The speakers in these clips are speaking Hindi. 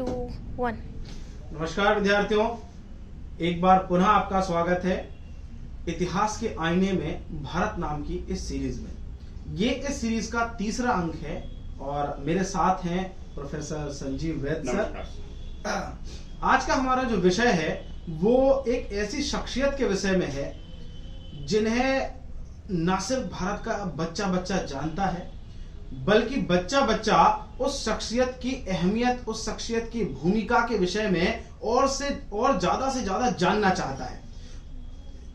2 1। नमस्कार विद्यार्थियों, एक बार पुनः आपका स्वागत है इतिहास के आईने में भारत नाम की इस सीरीज में। ये इस सीरीज का तीसरा अंक है और मेरे साथ हैं प्रोफेसर संजीव वैद सर। आज का हमारा जो विषय है वो एक ऐसी शख्सियत के विषय में है जिन्हें न सिर्फ भारत का बच्चा बच्चा जानता है बल्कि बच्चा बच्चा उस शख्सियत की अहमियत, उस शख्सियत की भूमिका के विषय में और ज्यादा से ज्यादा जानना चाहता है।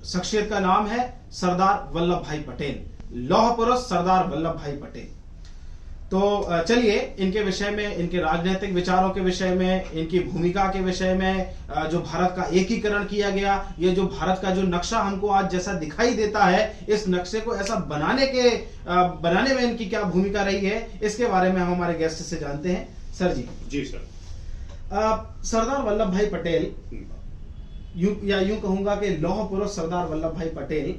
शख्सियत का नाम है सरदार वल्लभ भाई पटेल, लौह पुरुष सरदार वल्लभ भाई पटेल। तो चलिए इनके विषय में, इनके राजनीतिक विचारों के विषय में, इनकी भूमिका के विषय में, जो भारत का एकीकरण किया गया, ये जो भारत का जो नक्शा हमको आज जैसा दिखाई देता है, इस नक्शे को ऐसा बनाने में इनकी क्या भूमिका रही है, इसके बारे में हम हमारे गेस्ट से जानते हैं। सर जी। जी सर। सरदार वल्लभ भाई पटेल, यूं कहूंगा कि लौह पुरुष सरदार वल्लभ भाई पटेल,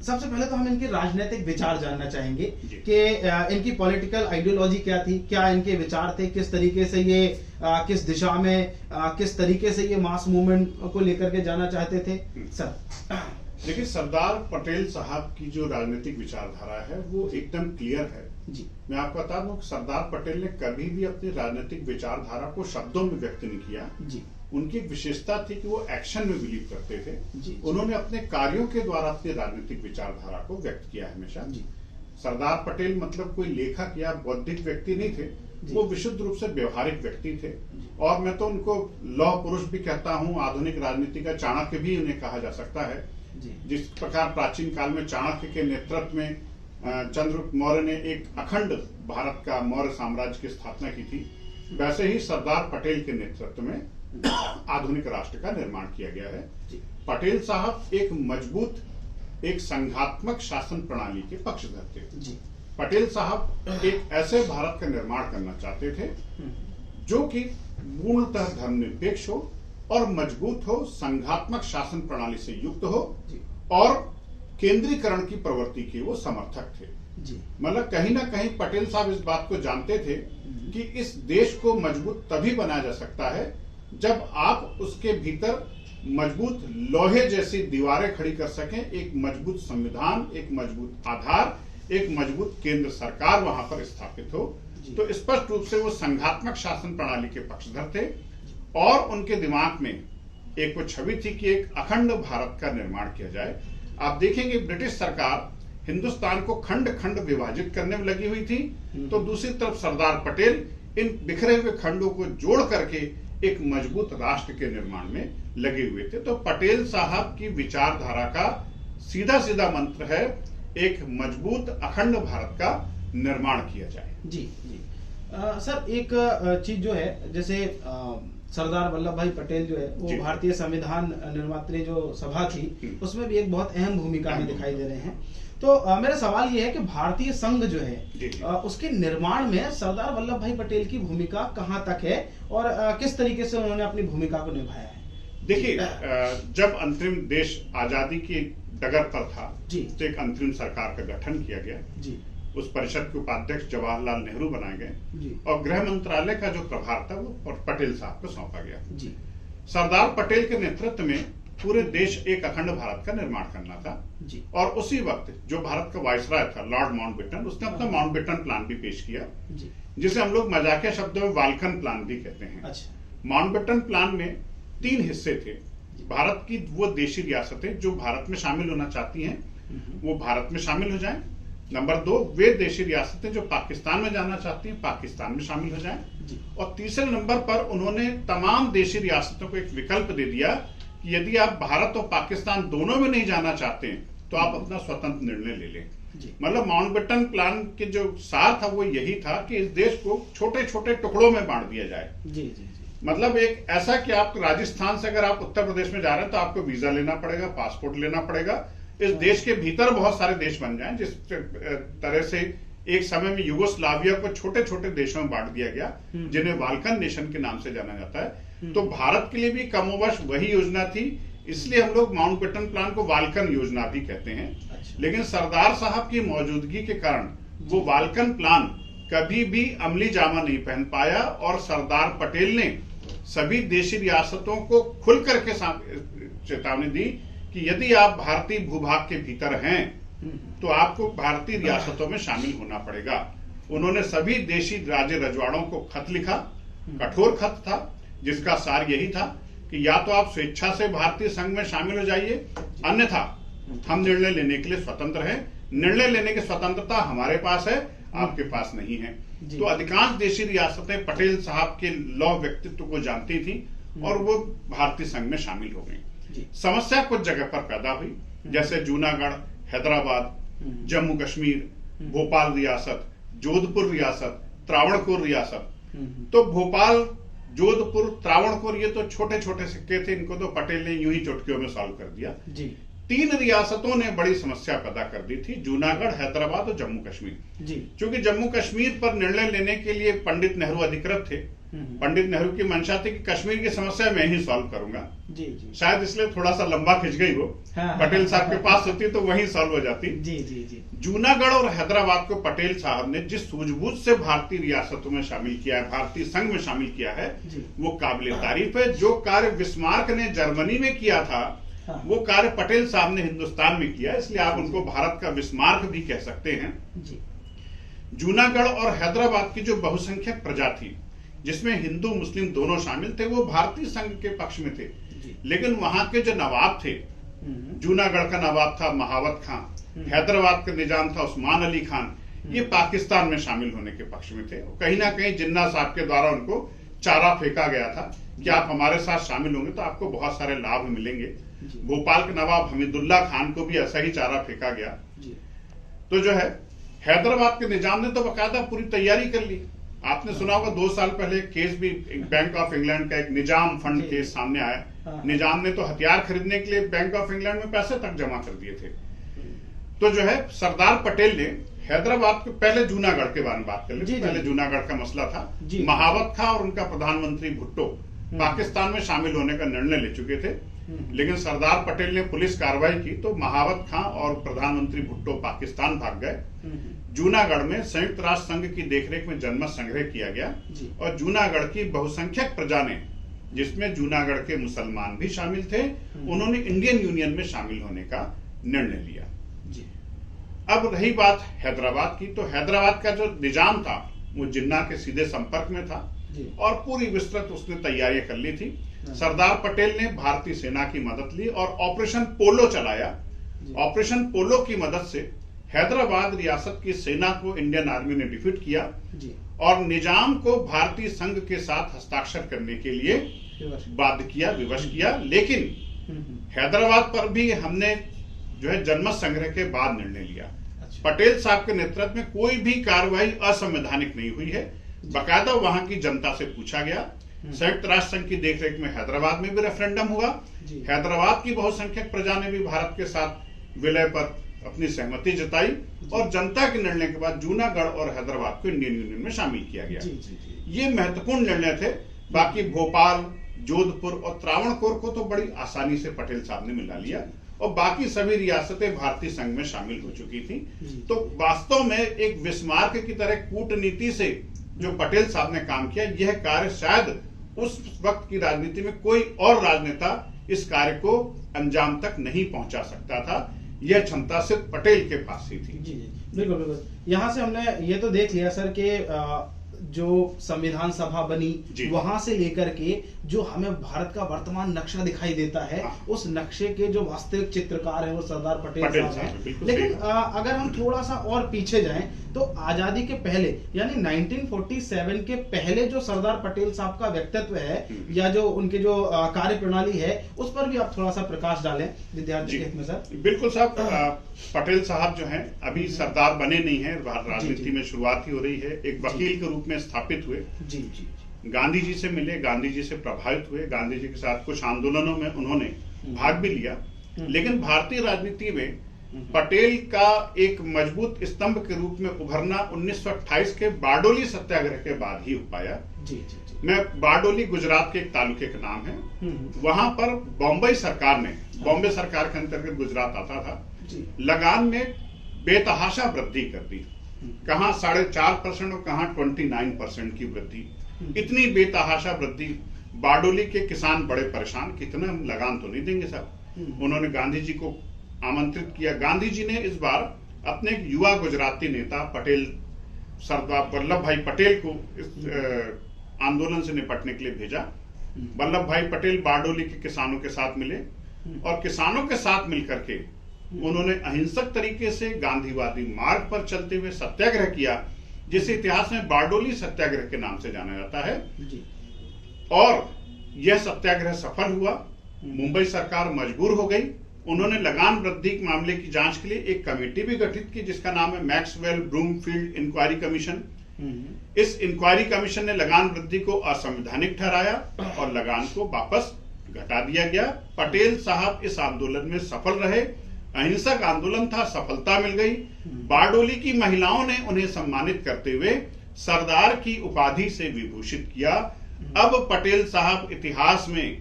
सबसे पहले तो हम इनके राजनीतिक विचार जानना चाहेंगे कि इनकी पॉलिटिकल आइडियोलॉजी क्या थी, क्या इनके विचार थे, किस तरीके से ये किस दिशा में, किस तरीके से ये मास मूवमेंट को लेकर के जाना चाहते थे। सर देखिए, सरदार पटेल साहब की जो राजनीतिक विचारधारा है वो एकदम क्लियर है जी। मैं आपको बता दूं, सरदार पटेल ने कभी भी अपनी राजनीतिक विचारधारा को शब्दों में व्यक्त नहीं किया जी। उनकी एक विशेषता थी कि वो एक्शन में बिलीव करते थे जी। उन्होंने अपने कार्यों के द्वारा अपनी राजनीतिक विचारधारा को व्यक्त किया हमेशा जी। सरदार पटेल मतलब कोई लेखक या बौद्धिक व्यक्ति नहीं थे, वो विशुद्ध रूप से व्यवहारिक व्यक्ति थे। और मैं तो उनको लौह पुरुष भी कहता हूँ, आधुनिक राजनीति का चाणक्य भी उन्हें कहा जा सकता है। जिस प्रकार प्राचीन काल में चाणक्य के नेतृत्व में चंद्रगुप्त मौर्य ने एक अखंड भारत का मौर्य साम्राज्य की स्थापना की थी, वैसे ही सरदार पटेल के नेतृत्व में आधुनिक राष्ट्र का निर्माण किया गया है। पटेल साहब एक मजबूत, एक संघात्मक शासन प्रणाली के पक्षधर थे। पटेल साहब एक ऐसे भारत का निर्माण करना चाहते थे जो कि पूर्णतः धर्मनिरपेक्ष हो और मजबूत हो, संघात्मक शासन प्रणाली से युक्त हो और केंद्रीकरण की प्रवृत्ति के वो समर्थक थे। मतलब कहीं ना कहीं पटेल साहब इस बात को जानते थे कि इस देश को मजबूत तभी बनाया जा सकता है जब आप उसके भीतर मजबूत लोहे जैसी दीवारें खड़ी कर सकें, एक मजबूत संविधान, एक मजबूत आधार, एक मजबूत केंद्र सरकार वहां पर स्थापित हो। तो स्पष्ट रूप से वो संघात्मक शासन प्रणाली के पक्षधर थे और उनके दिमाग में एक वो छवि थी कि एक अखंड भारत का निर्माण किया जाए। आप देखेंगे ब्रिटिश सरकार हिंदुस्तान को खंड खंड विभाजित करने में लगी हुई थी, तो दूसरी तरफ सरदार पटेल इन बिखरे हुए खंडों को जोड़ करके एक मजबूत राष्ट्र के निर्माण में लगे हुए थे। तो पटेल साहब की विचारधारा का सीधा सीधा मंत्र है, एक मजबूत अखंड भारत का निर्माण किया जाए। जी जी। सर एक चीज जो है, जैसे सरदार वल्लभ भाई पटेल जो है वो भारतीय संविधान निर्मात्री जो सभा थी उसमें भी एक बहुत अहम भूमिका में दिखाई दे रहे हैं। तो मेरा सवाल ये है कि भारतीय संघ जो है उसके निर्माण में सरदार वल्लभ भाई पटेल की भूमिका कहाँ तक है और किस तरीके से उन्होंने अपनी भूमिका को निभाया है। देखिए, जब अंतरिम देश आजादी की डगर पर था तो एक अंतरिम सरकार का गठन किया गया जी। उस परिषद के उपाध्यक्ष जवाहरलाल नेहरू बनाए गए और गृह मंत्रालय का जो प्रभार था वो पटेल साहब को सौंपा गया जी। सरदार पटेल के नेतृत्व में पूरे देश एक अखंड भारत का निर्माण करना था जी। और उसी वक्त जो भारत का वायसराय था लॉर्ड माउंटबेटन, उसने अपना माउंटबेटन प्लान भी पेश किया जी। जिसे हम लोग मजाकिया शब्दों में वाल्कन प्लान भी कहते हैं। अच्छा। माउंटबेटन प्लान में 3 हिस्से थे। भारत की वो देशी रियासतें जो भारत में शामिल होना चाहती हैं वो भारत में शामिल हो जाएं। नंबर 2, वे देशी रियासतें जो पाकिस्तान में जाना चाहती हैं पाकिस्तान में शामिल हो जाएं। और तीसरे नंबर पर उन्होंने तमाम देशी रियासतों को एक विकल्प दे दिया कि यदि आप भारत और पाकिस्तान दोनों में नहीं जाना चाहते हैं तो आप अपना स्वतंत्र निर्णय ले लें। मतलब माउंटबेटन प्लान के जो सार था वो यही था कि इस देश को छोटे छोटे टुकड़ों में बांट दिया जाए जी, जी, जी। मतलब एक ऐसा कि आप राजस्थान से अगर आप उत्तर प्रदेश में जा रहे हैं तो आपको वीजा लेना पड़ेगा, पासपोर्ट लेना पड़ेगा। इस देश के भीतर बहुत सारे देश बन जाएं, जिस तरह से एक समय में युगोस्लाविया को छोटे छोटे देशों में बांट दिया गया जिन्हें बाल्कन नेशन के नाम से जाना जाता है। तो भारत के लिए भी कमोबश वही योजना थी, इसलिए हम लोग माउंटबेटन प्लान को बाल्कन योजना भी कहते हैं। अच्छा। लेकिन सरदार साहब की मौजूदगी के कारण वो बाल्कन प्लान कभी भी अमली जामा नहीं पहन पाया और सरदार पटेल ने सभी देशी रियासतों को खुल करके चेतावनी दी कि यदि आप भारतीय भूभाग के भीतर हैं तो आपको भारतीय रियासतों में शामिल होना पड़ेगा। उन्होंने सभी देशी राजे रजवाड़ों को खत लिखा, कठोर खत था, जिसका सार यही था कि या तो आप स्वेच्छा से भारतीय संघ में शामिल हो जाइए, अन्यथा हम निर्णय लेने के लिए स्वतंत्र हैं। निर्णय लेने की स्वतंत्रता हमारे पास है, आपके पास नहीं है। तो अधिकांश देशी रियासतें पटेल साहब के लौह व्यक्तित्व को जानती थी और वो भारतीय संघ में शामिल हो गई। समस्या कुछ जगह पर पैदा हुई, जैसे जूनागढ़, हैदराबाद, जम्मू कश्मीर, भोपाल रियासत, जोधपुर रियासत, त्रावणकोर रियासत। तो भोपाल, जोधपुर, त्रावणकोर ये तो छोटे छोटे सिक्के थे, इनको तो पटेल ने यूं ही चुटकियों में सॉल्व कर दिया। तीन रियासतों ने बड़ी समस्या पैदा कर दी थी, जूनागढ़, हैदराबाद और जम्मू कश्मीर। क्योंकि जम्मू कश्मीर पर निर्णय लेने के लिए पंडित नेहरू अधिकृत थे। पंडित नेहरू की मंशा थी कि कश्मीर की समस्या मैं ही सॉल्व करूंगा। शायद इसलिए थोड़ा सा लंबा खिंच गई वो। पटेल साहब के पास होती तो वहीं सॉल्व हो जाती। जूनागढ़ और हैदराबाद को पटेल साहब ने जिस सूझबूझ से भारतीय रियासतों में शामिल किया है, भारतीय संघ में शामिल किया है, वो काबिल तारीफ है। जो कार्य बिस्मार्क ने जर्मनी में किया था, वो कार्य पटेल साहब ने हिंदुस्तान में किया, इसलिए आप उनको भारत का बिस्मार्क भी कह सकते हैं। जूनागढ़ और हैदराबाद की जो बहुसंख्यक प्रजा थी, जिसमें हिंदू मुस्लिम दोनों शामिल थे, वो भारतीय संघ के पक्ष में थे। लेकिन वहां के जो नवाब थे, जूनागढ़ का नवाब था महावत खां, हैदराबाद का निजाम था उस्मान अली खान, ये पाकिस्तान में शामिल होने के पक्ष में थे। कहीं ना कहीं जिन्ना साहब के द्वारा उनको चारा फेंका गया था कि आप हमारे साथ शामिल होंगे तो आपको बहुत सारे लाभ मिलेंगे। भोपाल के नवाब हमीदुल्ला खान को भी ऐसा ही चारा फेंका गया। तो जो है, हैदराबाद के निजाम ने तो बाकायदा पूरी तैयारी कर ली। आपने सुना होगा 2 साल पहले केस भी बैंक ऑफ इंग्लैंड का एक निजाम फंड केस सामने आया। निजाम ने तो हथियार खरीदने के लिए बैंक ऑफ इंग्लैंड में पैसे तक जमा कर दिए थे। तो जो है, सरदार पटेल ने हैदराबाद के, पहले जूनागढ़ के बारे में बात कर ली। पहले जूनागढ़ का मसला था। महावत खां और उनका प्रधानमंत्री भुट्टो पाकिस्तान में शामिल होने का निर्णय ले चुके थे, लेकिन सरदार पटेल ने पुलिस कार्रवाई की तो महावत खां और प्रधानमंत्री भुट्टो पाकिस्तान भाग गए। जूनागढ़ में संयुक्त राष्ट्र संघ की देखरेख में जनमत संग्रह किया गया और जूनागढ़ की बहुसंख्यक प्रजा ने, जिसमें जूनागढ़ के मुसलमान भी शामिल थे, उन्होंने इंडियन यूनियन में शामिल होने का निर्णय लिया। अब रही बात हैदराबाद की, तो हैदराबाद का जो निजाम था वो जिन्ना के सीधे संपर्क में था और पूरी विस्तृत उसने तैयारियां कर ली थी। सरदार पटेल ने भारतीय सेना की मदद ली और ऑपरेशन पोलो चलाया। ऑपरेशन पोलो की मदद से हैदराबाद रियासत की सेना को इंडियन आर्मी ने डिफीट किया और निजाम को भारतीय संघ के साथ हस्ताक्षर करने के लिए बाध्य किया, विवश किया। लेकिन हैदराबाद पर भी हमने जो है जनमत संग्रह के बाद निर्णय लिया। पटेल साहब के नेतृत्व में कोई भी कार्रवाई असंवैधानिक नहीं हुई है। बाकायदा वहां की जनता से पूछा गया। संयुक्त राष्ट्र संघ की देखरेख में हैदराबाद में भी रेफरेंडम हुआ। हैदराबाद की बहुसंख्यक प्रजा ने भी भारत के साथ विलय पर अपनी सहमति जताई और जनता के निर्णय के बाद जूनागढ़ और हैदराबाद को इंडियन यूनियन में शामिल किया गया। ये महत्वपूर्ण निर्णय थे। बाकी भोपाल, जोधपुर और त्रावणकोर को तो बड़ी आसानी से पटेल साहब ने मिला लिया और बाकी सभी रियासतें भारतीय संघ में शामिल हो चुकी थी। तो वास्तव में एक बिस्मार्क की तरह कूटनीति से जो पटेल साहब ने काम किया, यह कार्य शायद उस वक्त की राजनीति में कोई और राजनेता इस कार्य को अंजाम तक नहीं पहुंचा सकता था। यह क्षमता सिर्फ पटेल के पास ही थी। जी बिल्कुल बिल्कुल। यहाँ से हमने ये तो देख लिया सर कि जो संविधान सभा बनी वहां से लेकर के जो हमें भारत का वर्तमान नक्शा दिखाई देता है, उस नक्शे के जो वास्तविक चित्रकार है वो सरदार पटेल साहब हैं। लेकिन अगर हम थोड़ा सा और पीछे जाएं तो आजादी के पहले यानी 1947 के पहले जो सरदार पटेल साहब का व्यक्तित्व है या जो उनके जो कार्य प्रणाली है, उस पर भी आप थोड़ा सा प्रकाश डालें विद्यार्थी के हित में सर। बिल्कुल साहब, पटेल साहब जो हैं अभी सरदार बने नहीं है, राजनीति में शुरुआत ही हो रही है। एक वकील के रूप में स्थापित हुए। गांधी जी से मिले, गांधी जी से प्रभावित हुए, गांधी जी के साथ कुछ आंदोलनों में उन्होंने भाग भी लिया। लेकिन भारतीय राजनीति में पटेल का एक मजबूत स्तंभ के रूप में उभरना 1928 के बारडोली सत्याग्रह के बाद ही हो पाया। मैं बारडोली गुजरात के एक तालुके का नाम है। वहां पर बॉम्बे सरकार ने, बॉम्बे सरकार के अंतर्गत गुजरात आता था, लगान में बेतहाशा वृद्धि कर दी। कहां 4.5% और कहां 29% की वृद्धि। इतनी बेतहाशा वृद्धि बारडोली के किसान बड़े परेशान, कितना लगान तो नहीं देंगे साहब। उन्होंने गांधी जी को आमंत्रित किया। गांधी जी ने इस बार अपने एक युवा गुजराती नेता पटेल, सरदार वल्लभ भाई पटेल को इस आंदोलन से निपटने के लिए भेजा। वल्लभ भाई पटेल बारडोली के किसानों के साथ मिले और किसानों के साथ मिलकर के उन्होंने अहिंसक तरीके से गांधीवादी मार्ग पर चलते हुए सत्याग्रह किया, जिसे इतिहास में बारडोली सत्याग्रह के नाम से जाना जाता है। और यह सत्याग्रह सफल हुआ। मुंबई सरकार मजबूर हो गई। उन्होंने लगान वृद्धि के मामले की जांच के लिए एक कमेटी भी गठित की, जिसका नाम है मैक्सवेल ब्रूमफील्ड इंक्वायरी कमीशन। इस इंक्वायरी कमीशन ने लगान वृद्धि को असंवैधानिक ठहराया और लगान को वापस घटा दिया गया। पटेल साहब इस आंदोलन में सफल रहे। अहिंसक आंदोलन था, सफलता मिल गई। बारडोली की महिलाओं ने उन्हें सम्मानित करते हुए सरदार की उपाधि से विभूषित किया। अब पटेल साहब इतिहास में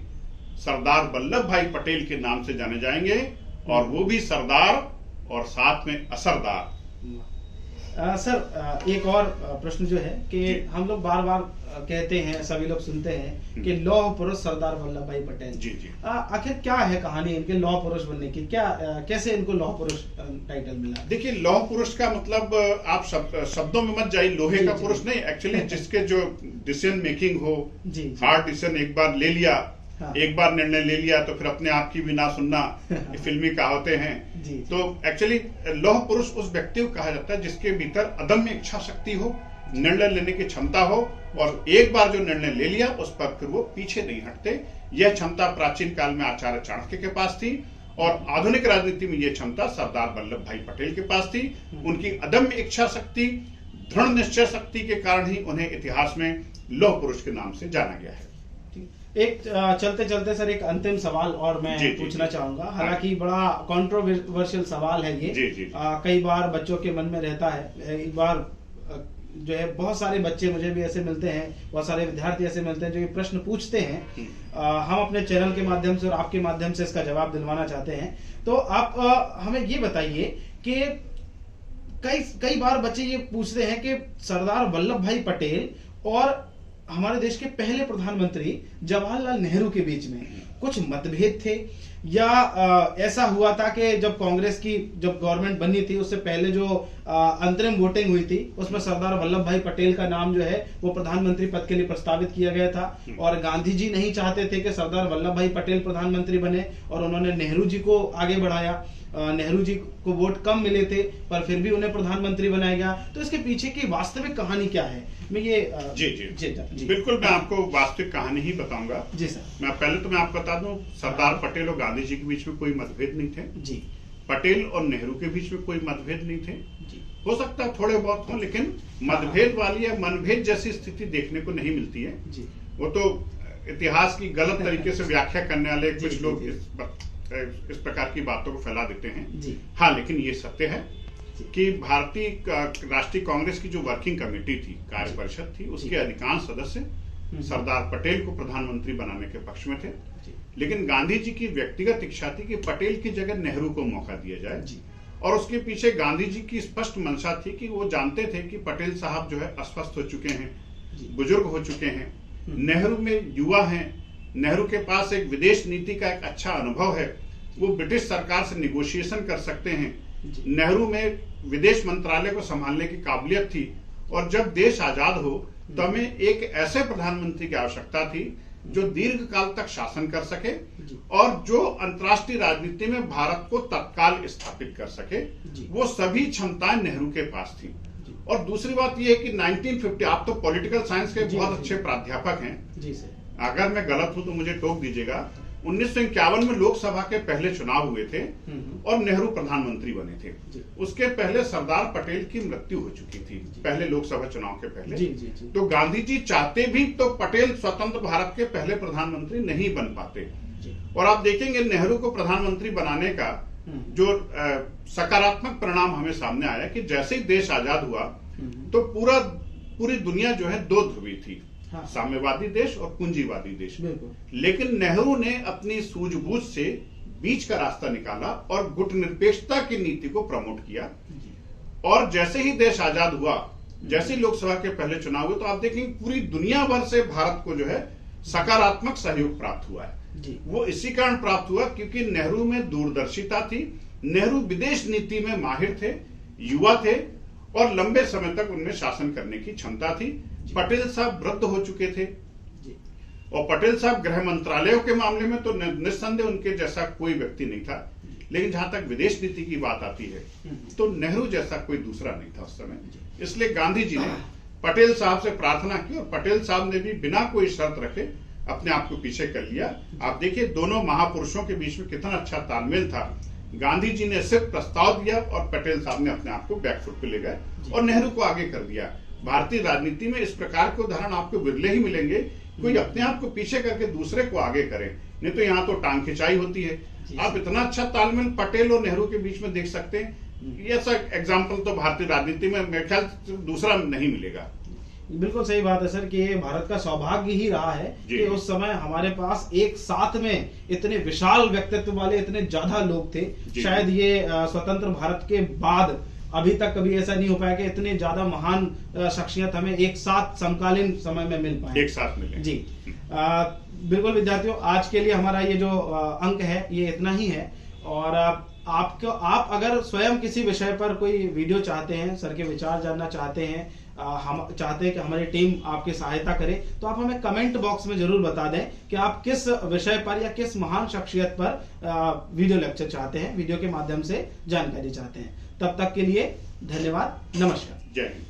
सरदार वल्लभ भाई पटेल के नाम से जाने जाएंगे, और वो भी सरदार और साथ में असरदार। सर, एक और प्रश्न जो है कि हम लोग बार बार कहते हैं, सभी लोग सुनते हैं कि लौह पुरुष सरदार वल्लभ भाई पटेल। जी जी। आखिर क्या है कहानी इनके लौह पुरुष बनने की? क्या कैसे इनको लौह पुरुष टाइटल मिला? देखिए, लौह पुरुष का मतलब आप शब्दों में मत जाइए। लोहे का पुरुष नहीं, एक्चुअली जिसके जो डिसीजन मेकिंग हो, हार्ड डिसीजन एक बार ले लिया, एक बार निर्णय ले लिया तो फिर अपने आप की भी ना सुनना, ये फिल्मी कहावतें हैं। तो एक्चुअली लौह पुरुष उस व्यक्ति को कहा जाता है जिसके भीतर अदम्य इच्छा शक्ति हो, निर्णय लेने की क्षमता हो, और एक बार जो निर्णय ले लिया उस पर फिर वो पीछे नहीं हटते। यह क्षमता प्राचीन काल में आचार्य चाणक्य के पास थी, और आधुनिक राजनीति में यह क्षमता सरदार वल्लभ भाई पटेल के पास थी। उनकी अदम्य इच्छा शक्ति, दृढ़ निश्चय शक्ति के कारण ही उन्हें इतिहास में लौह पुरुष के नाम से जाना गया है। एक चलते चलते सर एक अंतिम सवाल और मैं पूछना चाहूंगा। हालांकि बड़ा कंट्रोवर्शियल सवाल है ये। कई बार बच्चों के मन में रहता है। एक बार जो है बहुत सारे बच्चे मुझे भी ऐसे मिलते हैं, बहुत सारे विद्यार्थी ऐसे मिलते हैं जो ये प्रश्न पूछते हैं। हम अपने चैनल के माध्यम से और आपके माध्यम से इसका जवाब दिलवाना चाहते हैं। तो आप हमें ये बताइए कि कई बार बच्चे ये पूछते हैं कि सरदार वल्लभ भाई पटेल और हमारे देश के पहले प्रधानमंत्री जवाहरलाल नेहरू के बीच में कुछ मतभेद थे, या ऐसा हुआ था कि जब कांग्रेस की जब गवर्नमेंट बनी थी उससे पहले जो अंतरिम वोटिंग हुई थी उसमें सरदार वल्लभ भाई पटेल का नाम जो है वो प्रधानमंत्री पद के लिए प्रस्तावित किया गया था, और गांधी जी नहीं चाहते थे कि सरदार वल्लभ भाई पटेल प्रधानमंत्री बने, और उन्होंने नेहरू जी को आगे बढ़ाया। नेहरू जी को वोट कम मिले थे पर फिर भी उन्हें प्रधानमंत्री बनाया गया। तो इसके पीछे की वास्तविक कहानी क्या है? मैं ये जी बिल्कुल, मैं आपको वास्तविक कहानी ही बताऊंगा। जी सर। मैं पहले तो मैं आपको बता दूं, सरदार पटेल और गांधी जी के बीच में कोई मतभेद नहीं थे। जी। पटेल और नेहरू के बीच में कोई मतभेद नहीं थे। जी। हो सकता है थोड़े बहुत हो, लेकिन मतभेद वाली या मनभेद जैसी स्थिति देखने को नहीं मिलती है। जी। वो तो इतिहास की गलत तरीके से व्याख्या करने वाले कुछ लोग इस प्रकार की बातों को फैला देते हैं। जी। हाँ, लेकिन ये सत्य है कि भारतीय राष्ट्रीय कांग्रेस की जो वर्किंग कमेटी थी, कार्य परिषद थी, उसके अधिकांश सदस्य सरदार पटेल को प्रधानमंत्री बनाने के पक्ष में थे। लेकिन गांधी जी की व्यक्तिगत इच्छा थी कि पटेल की जगह नेहरू को मौका दिया जाए, और उसके पीछे गांधी जी की स्पष्ट मंशा थी कि वो जानते थे कि पटेल साहब जो है अस्वस्थ हो चुके हैं, बुजुर्ग हो चुके हैं, नेहरू में युवा हैं, नेहरू के पास एक विदेश नीति का एक अच्छा अनुभव है, वो ब्रिटिश सरकार से निगोशिएशन कर सकते हैं, नेहरू में विदेश मंत्रालय को संभालने की काबिलियत थी, और जब देश आजाद हो तो हमें एक ऐसे प्रधानमंत्री की आवश्यकता थी जो दीर्घ काल तक शासन कर सके और जो अंतर्राष्ट्रीय राजनीति में भारत को तत्काल स्थापित कर सके। वो सभी क्षमताएं नेहरू के पास थी। और दूसरी बात यह है कि 1950, आप तो पॉलिटिकल साइंस के बहुत अच्छे प्राध्यापक हैं, जी सर, अगर मैं गलत हूं तो मुझे टोक दीजिएगा। 1951 में लोकसभा के पहले चुनाव हुए थे और नेहरू प्रधानमंत्री बने थे। उसके पहले सरदार पटेल की मृत्यु हो चुकी थी, पहले लोकसभा चुनाव के पहले। तो गांधी जी चाहते भी तो पटेल स्वतंत्र भारत के पहले प्रधानमंत्री नहीं बन पाते। और आप देखेंगे नेहरू को प्रधानमंत्री बनाने का जो सकारात्मक परिणाम हमें सामने आया कि जैसे ही देश आजाद हुआ तो पूरी दुनिया जो है दो ध्रुवी थी, साम्यवादी देश और पूंजीवादी देश। लेकिन नेहरू ने अपनी सूझबूझ से बीच का रास्ता निकाला और गुटनिरपेक्षता की नीति को प्रमोट किया। और जैसे ही देश आजाद हुआ, जैसे ही लोकसभा के पहले चुनाव हुए, तो आप देखेंगे पूरी दुनिया भर से भारत को जो है सकारात्मक सहयोग प्राप्त हुआ है जी। वो इसी कारण प्राप्त हुआ क्योंकि नेहरू में दूरदर्शिता थी, नेहरू विदेश नीति में माहिर थे, युवा थे और लंबे समय तक उनमें शासन करने की क्षमता थी। पटेल साहब वृद्ध हो चुके थे और पटेल साहब गृह मंत्रालयों के मामले में तो निस्संदेह उनके जैसा कोई व्यक्ति नहीं था, लेकिन जहां तक विदेश नीति की बात आती है तो नेहरू जैसा कोई दूसरा नहीं था उस समय। इसलिए गांधी जी ने पटेल साहब से प्रार्थना की और पटेल साहब ने भी बिना कोई शर्त रखे अपने आप को पीछे कर लिया। आप देखिए दोनों महापुरुषों के बीच में कितना अच्छा तालमेल था। गांधी जी ने सिर्फ प्रस्ताव दिया और पटेल साहब ने अपने आप को बैकफुट पे ले गए और नेहरू को आगे कर दिया। भारतीय राजनीति में इस प्रकार के उदाहरण आपको विरले ही मिलेंगे, कोई अपने आप को पीछे करके दूसरे को आगे करे, नहीं तो यहाँ तो टांग खिंचाई होती है। आप इतना अच्छा तालमेल पटेल और नेहरू के बीच में देख सकते हैं, ये ऐसा एग्जाम्पल तो भारतीय राजनीति में मेरे ख्याल से दूसरा नहीं मिलेगा। बिल्कुल सही बात है सर कि ये भारत का सौभाग्य ही रहा है कि उस समय हमारे पास एक साथ में इतने विशाल व्यक्तित्व वाले इतने ज्यादा लोग थे। शायद ये स्वतंत्र भारत के बाद अभी तक कभी ऐसा नहीं हो पाया कि इतने ज्यादा महान शख्सियत हमें एक साथ समकालीन समय में मिल पाए, एक साथ मिले। जी बिल्कुल विद्यार्थियों, आज के लिए हमारा ये जो अंक है ये इतना ही है। और आप अगर स्वयं किसी विषय पर कोई वीडियो चाहते हैं, सर के विचार जानना चाहते हैं, हम चाहते हैं कि हमारी टीम आपकी सहायता करे, तो आप हमें कमेंट बॉक्स में जरूर बता दें कि आप किस विषय पर या किस महान शख्सियत पर वीडियो लेक्चर चाहते हैं, वीडियो के माध्यम से जानकारी चाहते हैं। तब तक के लिए धन्यवाद, नमस्कार, जय हिंद।